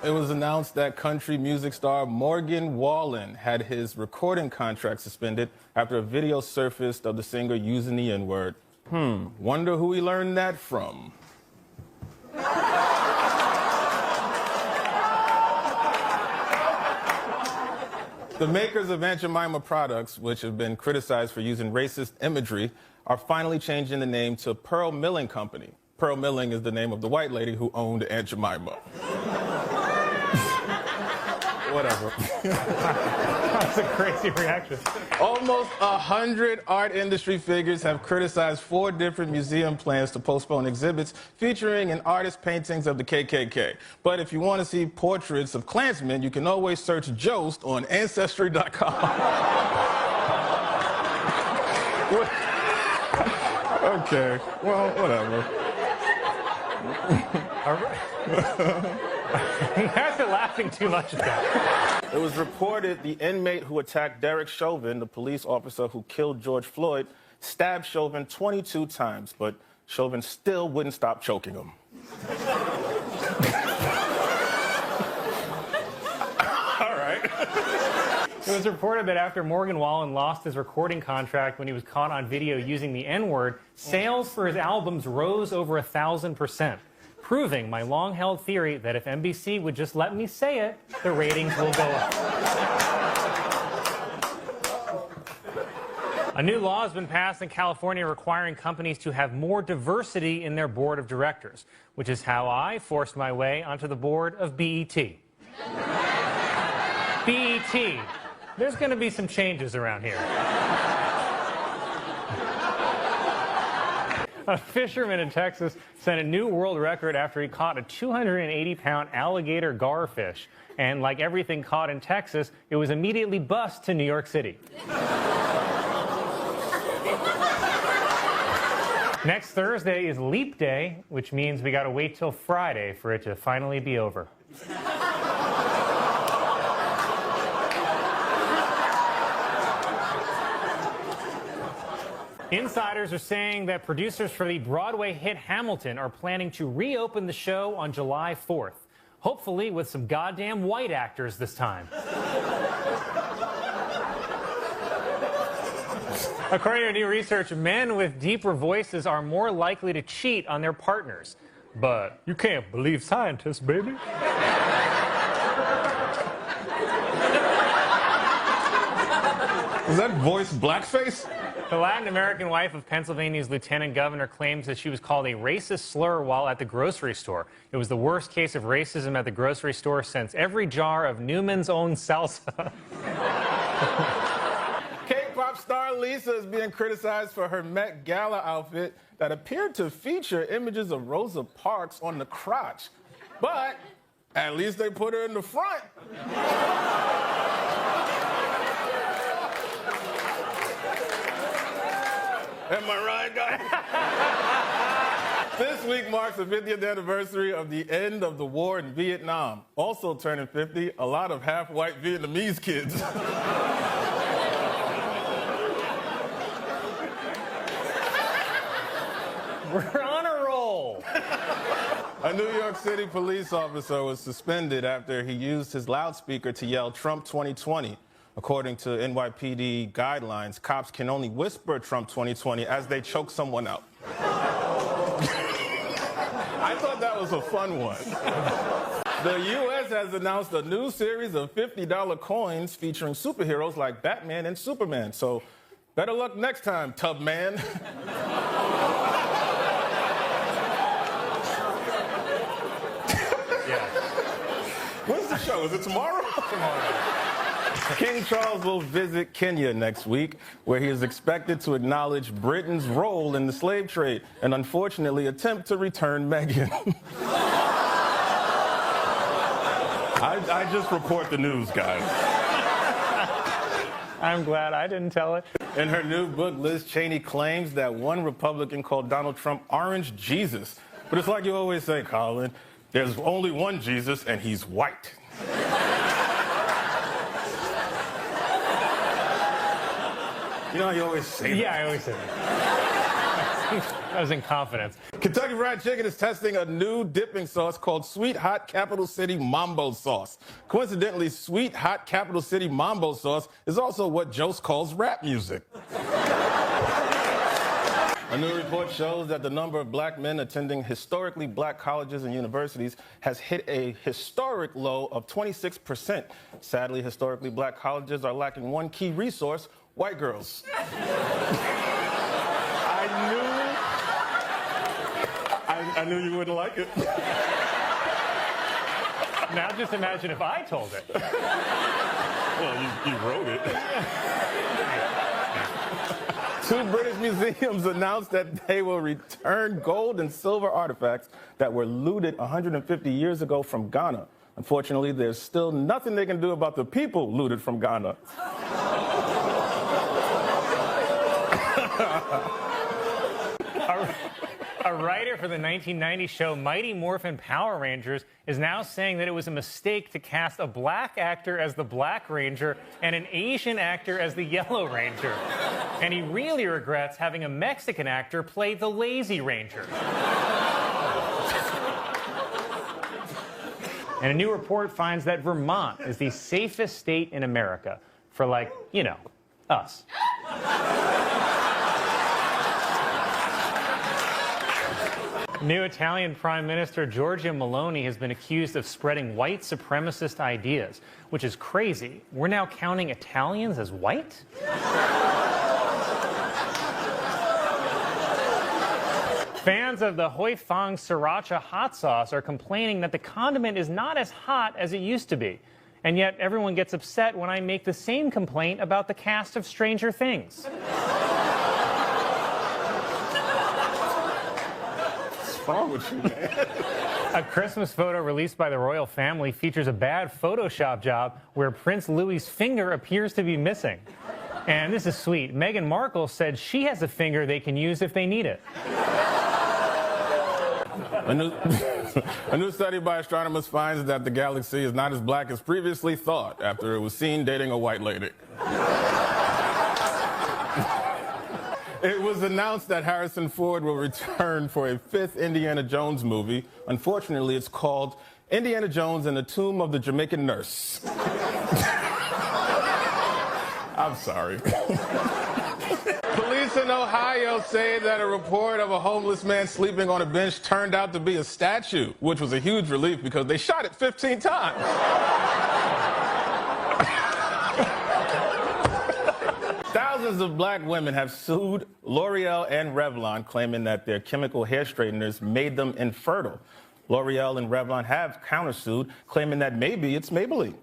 It was announced that country music star Morgan Wallen had his recording contract suspended after a video surfaced of the singer using the N-word. Wonder who he learned that from. The makers of Aunt Jemima products, which have been criticized for using racist imagery, are finally changing the name to Pearl Milling Company. Pearl Milling is the name of the white lady who owned Aunt Jemima. Whatever. That's a crazy reaction. Almost 100 art industry figures have criticized 4 different museum plans to postpone exhibits featuring an artist's paintings of the KKK. But if you want to see portraits of Klansmen, you can always search Jost on Ancestry.com. Okay, well, whatever. All right. You guys are laughing too much at that. It was reported the inmate who attacked Derek Chauvin, the police officer who killed George Floyd, stabbed Chauvin 22 times, but Chauvin still wouldn't stop choking him. All right. It was reported that after Morgan Wallen lost his recording contract when he was caught on video using the N-word, sales for his albums rose over 1,000%. Proving my long-held theory that if NBC would just let me say it, the ratings will go up. A new law has been passed in California requiring companies to have more diversity in their board of directors, which is how I forced my way onto the board of BET. BET. There's going to be some changes around here. A fisherman in Texas set a new world record after he caught a 280-pound alligator garfish. And like everything caught in Texas, it was immediately bussed to New York City. Next Thursday is Leap Day, which means we got to wait till Friday for it to finally be over. Insiders are saying that producers for the Broadway hit Hamilton are planning to reopen the show on July 4th, hopefully with some goddamn white actors this time. According to new research, men with deeper voices are more likely to cheat on their partners. But you can't believe scientists, baby. Is that voice blackface? The Latin American wife of Pennsylvania's lieutenant governor claims that she was called a racist slur while at the grocery store. It was the worst case of racism at the grocery store since every jar of Newman's Own salsa. K-pop star Lisa is being criticized for her Met Gala outfit that appeared to feature images of Rosa Parks on the crotch. But at least they put her in the front. Am I right, guys? This week marks the 50th anniversary of the end of the war in Vietnam. Also turning 50, a lot of half-white Vietnamese kids. We're on a roll. A New York City police officer was suspended after he used his loudspeaker to yell Trump 2020. According to NYPD guidelines, cops can only whisper Trump 2020 as they choke someone out. I thought that was a fun one. The U.S. has announced a new series of $50 coins featuring superheroes like Batman and Superman. So better luck next time, Tubman. Yeah. When's the show? Is it tomorrow? Tomorrow. King Charles will visit Kenya next week, where he is expected to acknowledge Britain's role in the slave trade and unfortunately attempt to return Meghan. I just report the news, guys. I'm glad I didn't tell it. In her new book, Liz Cheney claims that one Republican called Donald Trump Orange Jesus. But it's like you always say, Colin, there's only one Jesus, and he's white. You know how you always say that? Yeah, I always say that. That was in confidence. Kentucky Fried Chicken is testing a new dipping sauce called Sweet Hot Capital City Mambo Sauce. Coincidentally, Sweet Hot Capital City Mambo Sauce is also what Jost calls rap music. A new report shows that the number of black men attending historically black colleges and universities has hit a historic low of 26%. Sadly, historically black colleges are lacking one key resource: white girls. I knew you wouldn't like it. Now just imagine if I told it. Well, you wrote it. Two British museums announced that they will return gold and silver artifacts that were looted 150 years ago from Ghana. Unfortunately, there's still nothing they can do about the people looted from Ghana. A writer for the 1990 show Mighty Morphin Power Rangers is now saying that it was a mistake to cast a black actor as the Black Ranger and an Asian actor as the Yellow Ranger. And he really regrets having a Mexican actor play the Lazy Ranger. And a new report finds that Vermont is the safest state in America for, like, you know, us. New Italian Prime Minister Giorgia Meloni has been accused of spreading white supremacist ideas, which is crazy. We're now counting Italians as white? Fans of the Hoi Fong Sriracha hot sauce are complaining that the condiment is not as hot as it used to be. And yet everyone gets upset when I make the same complaint about the cast of Stranger Things. What's wrong with you, man? A Christmas photo released by the royal family features a bad Photoshop job where Prince Louis's finger appears to be missing. And this is sweet. Meghan Markle said she has a finger they can use if they need it. A new study by astronomers finds that the galaxy is not as black as previously thought after it was seen dating a white lady. It was announced that Harrison Ford will return for a fifth Indiana Jones movie. Unfortunately, it's called Indiana Jones and the Tomb of the Jamaican Nurse. I'm sorry. Police in Ohio say that a report of a homeless man sleeping on a bench turned out to be a statue, which was a huge relief because they shot it 15 times. Thousands of black women have sued L'Oreal and Revlon, claiming that their chemical hair straighteners made them infertile. L'Oreal and Revlon have countersued, claiming that maybe it's Maybelline.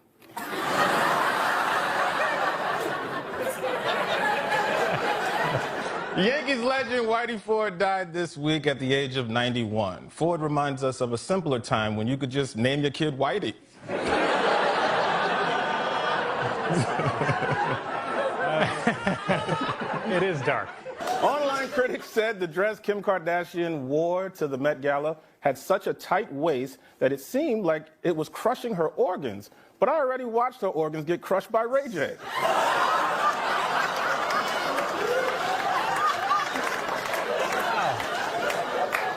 Yankees legend Whitey Ford died this week at the age of 91. Ford reminds us of a simpler time when you could just name your kid Whitey. It is dark. Online critics said the dress Kim Kardashian wore to the Met Gala had such a tight waist that it seemed like it was crushing her organs. But I already watched her organs get crushed by Ray J.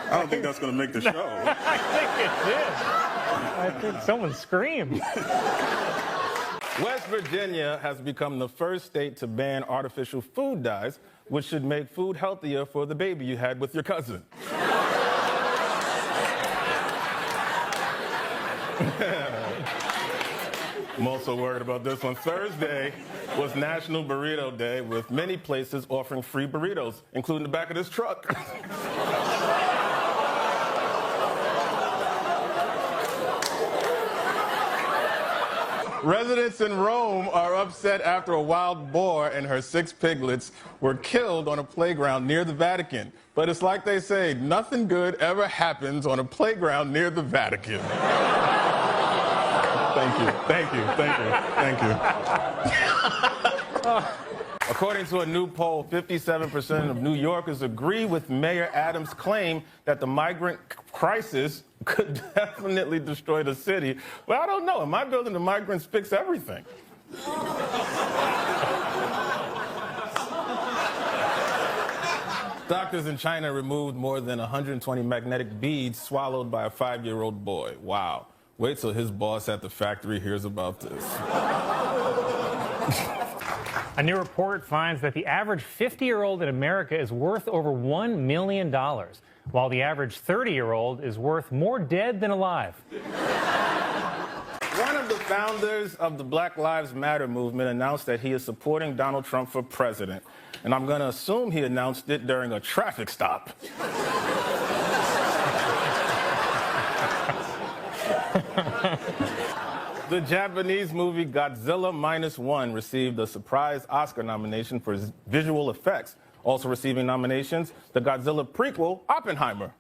I don't think that's going to make the show. I think it did. I think someone screamed. West Virginia has become the first state to ban artificial food dyes, which should make food healthier for the baby you had with your cousin. I'm also worried about this one. Thursday was National Burrito Day, with many places offering free burritos, including the back of this truck. Residents in Rome are upset after a wild boar and her 6 piglets were killed on a playground near the Vatican. But it's like they say, nothing good ever happens on a playground near the Vatican. Thank you, thank you, thank you, thank you. According to a new poll, 57% of New Yorkers agree with Mayor Adams' claim that the migrant crisis could definitely destroy the city. But I don't know. In my building, the migrants fix everything. Doctors in China removed more than 120 magnetic beads swallowed by a 5-year-old boy. Wow. Wait till his boss at the factory hears about this. A new report finds that the average 50-year-old in America is worth over $1 million, while the average 30-year-old is worth more dead than alive. One of the founders of the Black Lives Matter movement announced that he is supporting Donald Trump for president. And I'm going to assume he announced it during a traffic stop. The Japanese movie Godzilla -1 received a surprise Oscar nomination for visual effects. Also receiving nominations, the Godzilla prequel, Oppenheimer.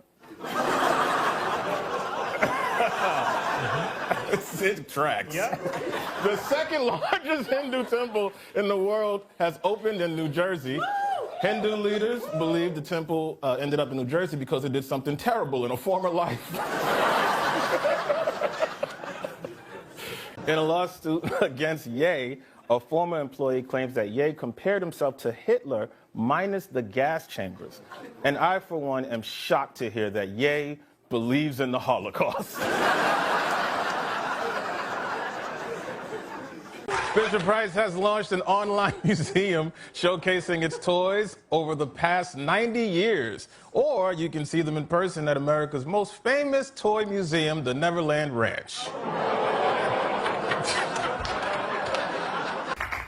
It tracks. Yep. The second largest Hindu temple in the world has opened in New Jersey. Hindu leaders believe the temple ended up in New Jersey because it did something terrible in a former life. In a lawsuit against Ye, a former employee claims that Ye compared himself to Hitler minus the gas chambers. And I, for one, am shocked to hear that Ye believes in the Holocaust. Fisher-Price has launched an online museum showcasing its toys over the past 90 years. Or you can see them in person at America's most famous toy museum, the Neverland Ranch.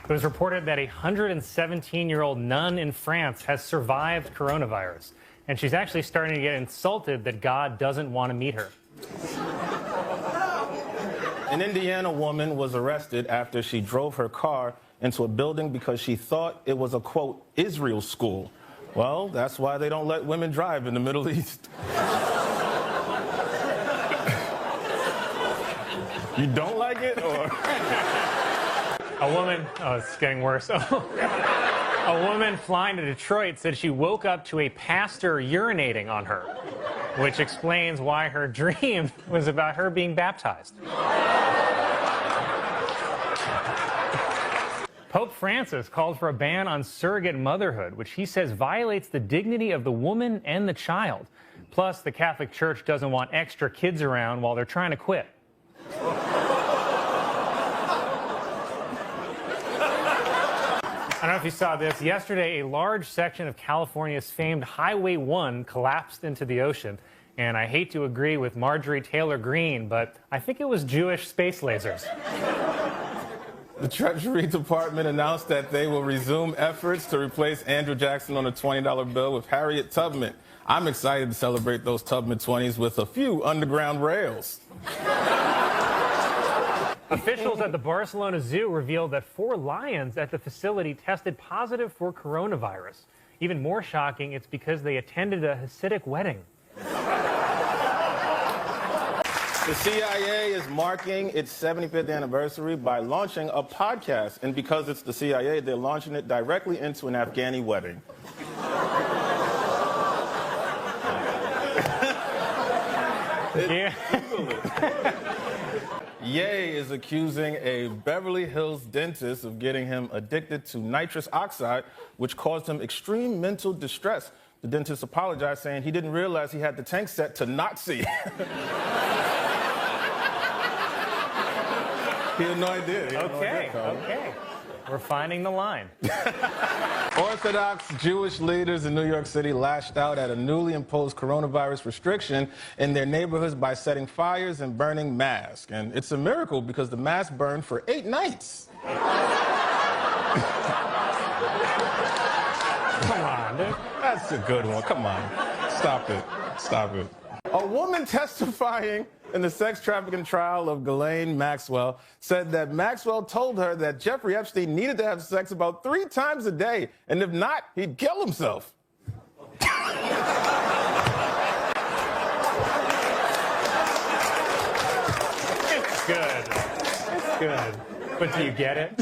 It was reported that a 117-year-old nun in France has survived coronavirus, and she's actually starting to get insulted that God doesn't want to meet her. An Indiana woman was arrested after she drove her car into a building because she thought it was a, quote, Israel school. Well, that's why they don't let women drive in the Middle East. You don't like it, or? A woman, oh, it's getting worse. A woman flying to Detroit said she woke up to a pastor urinating on her, which explains why her dream was about her being baptized. Pope Francis called for a ban on surrogate motherhood, which he says violates the dignity of the woman and the child. Plus, the Catholic Church doesn't want extra kids around while they're trying to quit. I don't know if you saw this. Yesterday, a large section of California's famed Highway 1 collapsed into the ocean. And I hate to agree with Marjorie Taylor Greene, but I think it was Jewish space lasers. The Treasury Department announced that they will resume efforts to replace Andrew Jackson on a $20 bill with Harriet Tubman. I'm excited to celebrate those Tubman 20s with a few underground rails. Officials at the Barcelona Zoo revealed that 4 lions at the facility tested positive for coronavirus. Even more shocking, it's because they attended a Hasidic wedding. The CIA is marking its 75th anniversary by launching a podcast. And because it's the CIA, they're launching it directly into an Afghani wedding. Yeah. Ye is accusing a Beverly Hills dentist of getting him addicted to nitrous oxide, which caused him extreme mental distress. The dentist apologized, saying he didn't realize he had the tank set to Nazi. He had no idea. Okay. We're finding the line. Orthodox Jewish leaders in New York City lashed out at a newly imposed coronavirus restriction in their neighborhoods by setting fires and burning masks. And it's a miracle because the mask burned for 8 nights. Come on, dude. That's a good one. Come on. Stop it. Stop it. A woman testifying in the sex trafficking trial of Ghislaine Maxwell said that Maxwell told her that Jeffrey Epstein needed to have sex about 3 times a day, and if not, he'd kill himself. It's good. It's good. But do you get it?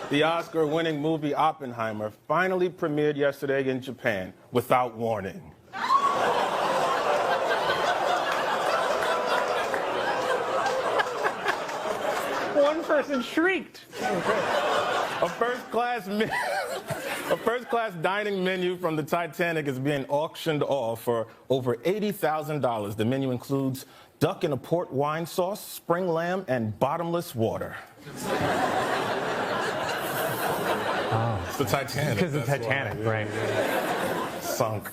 The Oscar-winning movie Oppenheimer finally premiered yesterday in Japan without warning. One person shrieked. A first-class A first-class dining menu from the Titanic is being auctioned off for over $80,000. The menu includes duck in a port wine sauce, spring lamb, and bottomless water. Oh. It's the Titanic. Because of the Titanic, right. Sunk.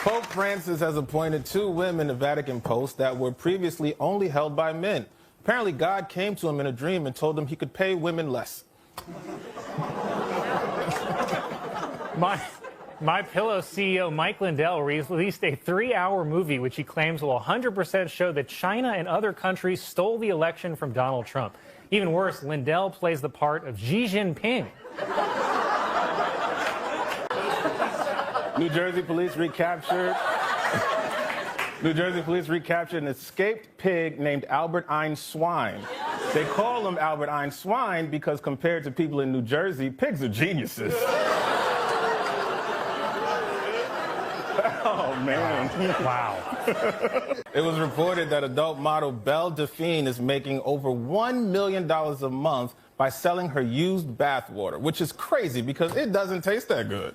Pope Francis has appointed 2 women to Vatican posts that were previously only held by men. Apparently, God came to him in a dream and told him he could pay women less. My Pillow CEO Mike Lindell released a 3-hour movie which he claims will 100% show that China and other countries stole the election from Donald Trump. Even worse, Lindell plays the part of Xi Jinping. New Jersey police recaptured an escaped pig named Albert Einstein. They call him Albert Einstein because compared to people in New Jersey, pigs are geniuses. Oh, man. Wow. It was reported that adult model Belle Delphine is making over $1 million a month by selling her used bathwater, which is crazy because it doesn't taste that good.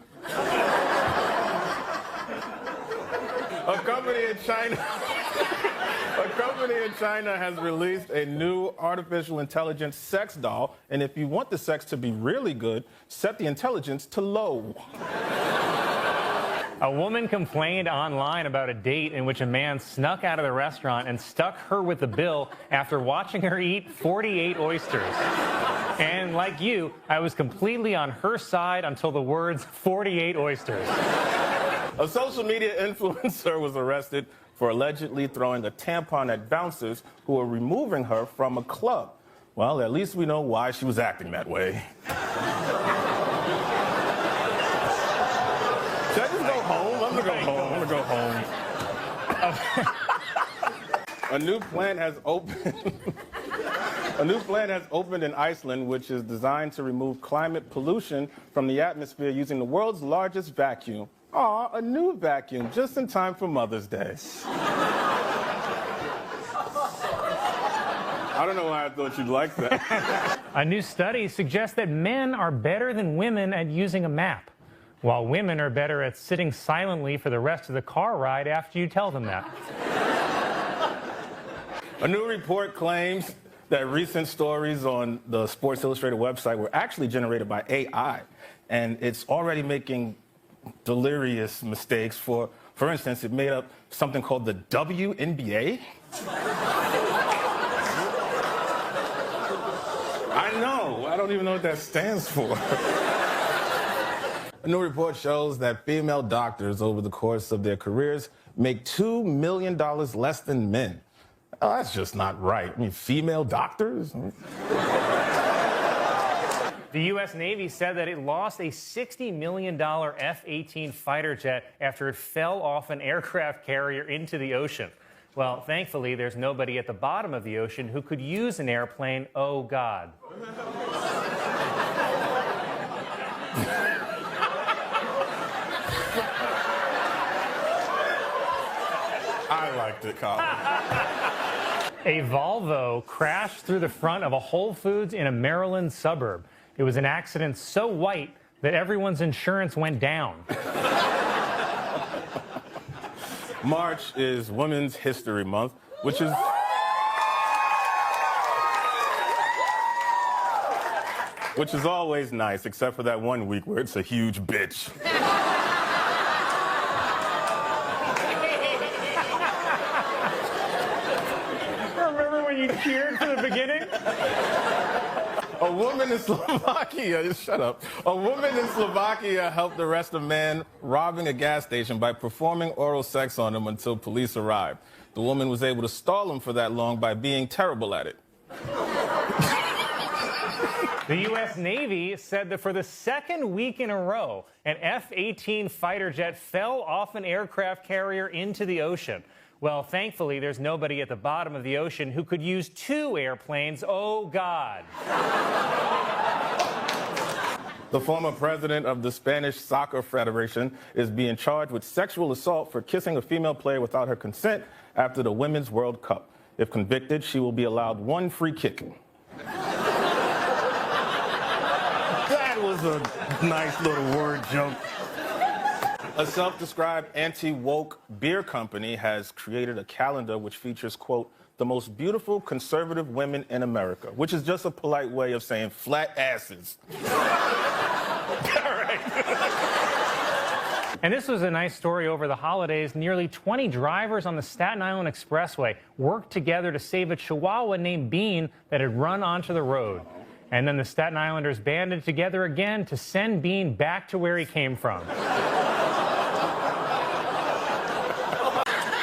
A company in China has released a new artificial intelligence sex doll, and if you want the sex to be really good, set the intelligence to low. A woman complained online about a date in which a man snuck out of the restaurant and stuck her with the bill after watching her eat 48 oysters. And like you, I was completely on her side until the words 48 oysters. A social media influencer was arrested for allegedly throwing a tampon at bouncers who were removing her from a club. Well, at least we know why she was acting that way. Should I just go home? I'm gonna go home. A new plant has opened in Iceland, which is designed to remove climate pollution from the atmosphere using the world's largest vacuum. Aw, a new vacuum, just in time for Mother's Day. I don't know why I thought you'd like that. A new study suggests that men are better than women at using a map, while women are better at sitting silently for the rest of the car ride after you tell them that. A new report claims that recent stories on the Sports Illustrated website were actually generated by AI, and it's already making delirious mistakes. For instance, it made up something called the WNBA. I know, I don't even know what that stands for. A new report shows that female doctors over the course of their careers make $2 million less than men. Oh, that's just not right. I mean, female doctors? The U.S. Navy said that it lost a $60 million F-18 fighter jet after it fell off an aircraft carrier into the ocean. Well, thankfully, there's nobody at the bottom of the ocean who could use an airplane. Oh, God. I liked it, Colin. A Volvo crashed through the front of a Whole Foods in a Maryland suburb. It was an accident so white that everyone's insurance went down. March is Women's History Month, which is always nice, except for that one week where it's a huge bitch. Remember when you cheered for the beginning? A woman in Slovakia, shut up. A woman in Slovakia helped arrest a man robbing a gas station by performing oral sex on him until police arrived. The woman was able to stall him for that long by being terrible at it. The U.S. Navy said that for the second week in a row, an F-18 fighter jet fell off an aircraft carrier into the ocean. Well, thankfully, there's nobody at the bottom of the ocean who could use 2 airplanes. Oh, God. The former president of the Spanish Soccer Federation is being charged with sexual assault for kissing a female player without her consent after the Women's World Cup. If convicted, she will be allowed 1 free kick. was a nice little word joke. A self-described anti-woke beer company has created a calendar which features, quote, the most beautiful conservative women in America, which is just a polite way of saying flat asses. All right. And this was a nice story over the holidays. Nearly 20 drivers on the Staten Island Expressway worked together to save a Chihuahua named Bean that had run onto the road. And then the Staten Islanders banded together again to send Bean back to where he came from.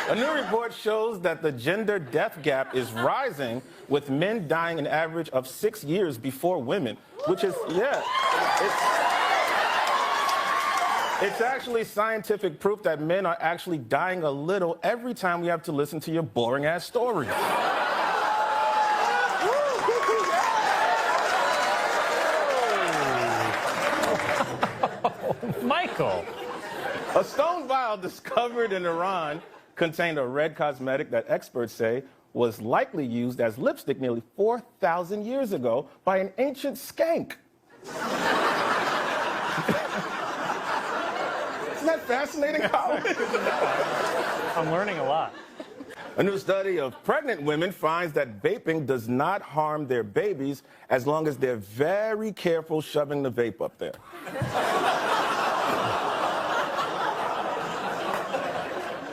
A new report shows that the gender death gap is rising, with men dying an average of 6 years before women, which is, it's actually scientific proof that men are actually dying a little every time we have to listen to your boring-ass stories. Michael. A stone vial discovered in Iran contained a red cosmetic that experts say was likely used as lipstick nearly 4,000 years ago by an ancient skank. Isn't that fascinating, Colin? I'm learning a lot. A new study of pregnant women finds that vaping does not harm their babies as long as they're very careful shoving the vape up there.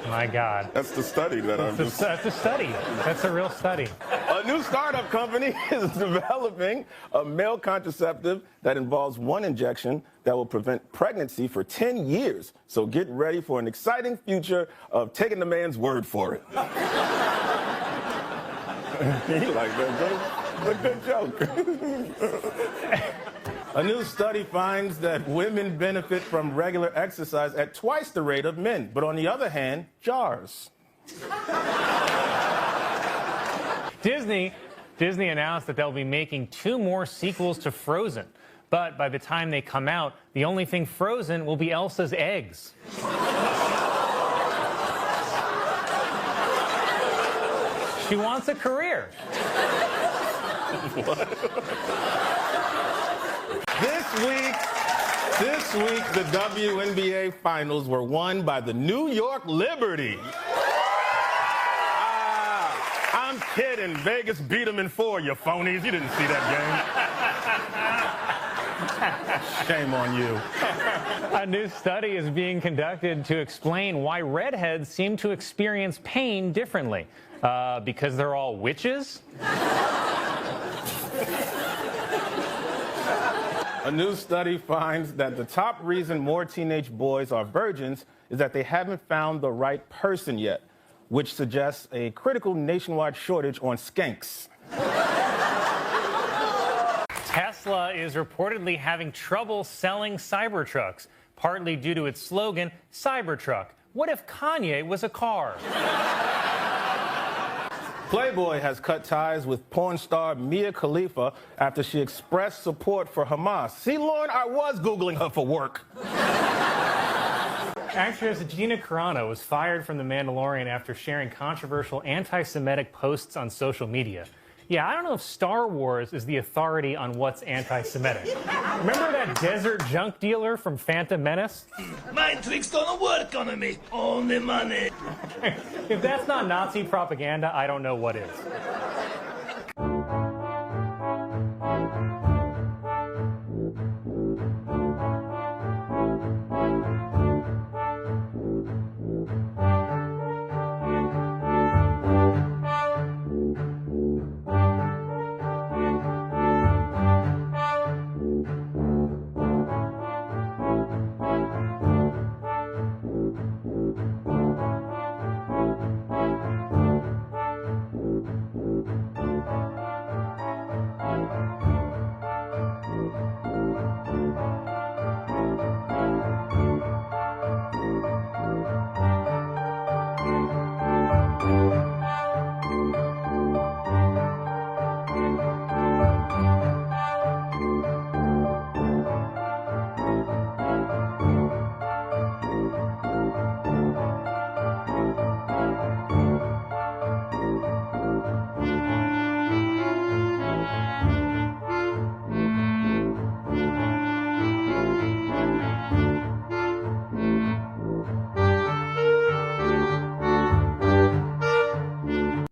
My God. That's the study that I'm just... That's a study. That's a real study. A new startup company is developing a male contraceptive that involves one injection that will prevent pregnancy for 10 years. So get ready for an exciting future of taking the man's word for it. He liked that joke. A good joke. A new study finds that women benefit from regular exercise at twice the rate of men, but on the other hand, jars. Disney announced that they'll be making 2 more sequels to Frozen. But by the time they come out, the only thing frozen will be Elsa's eggs. She wants a career. This week, the WNBA finals were won by the New York Liberty. I'm kidding. Vegas beat them in 4, you phonies. You didn't see that game. Shame on you. A new study is being conducted to explain why redheads seem to experience pain differently. Because they're all witches? A new study finds that the top reason more teenage boys are virgins is that they haven't found the right person yet, which suggests a critical nationwide shortage on skanks. Tesla is reportedly having trouble selling Cybertrucks, partly due to its slogan, Cybertruck. What if Kanye was a car? Playboy has cut ties with porn star Mia Khalifa after she expressed support for Hamas. See, Lauren, I was Googling her for work. Actress Gina Carano was fired from The Mandalorian after sharing controversial anti-Semitic posts on social media. Yeah, I don't know if Star Wars is the authority on what's anti-Semitic. Remember that desert junk dealer from Phantom Menace? Mind tricks don't work on me. Only money. If that's not Nazi propaganda, I don't know what is.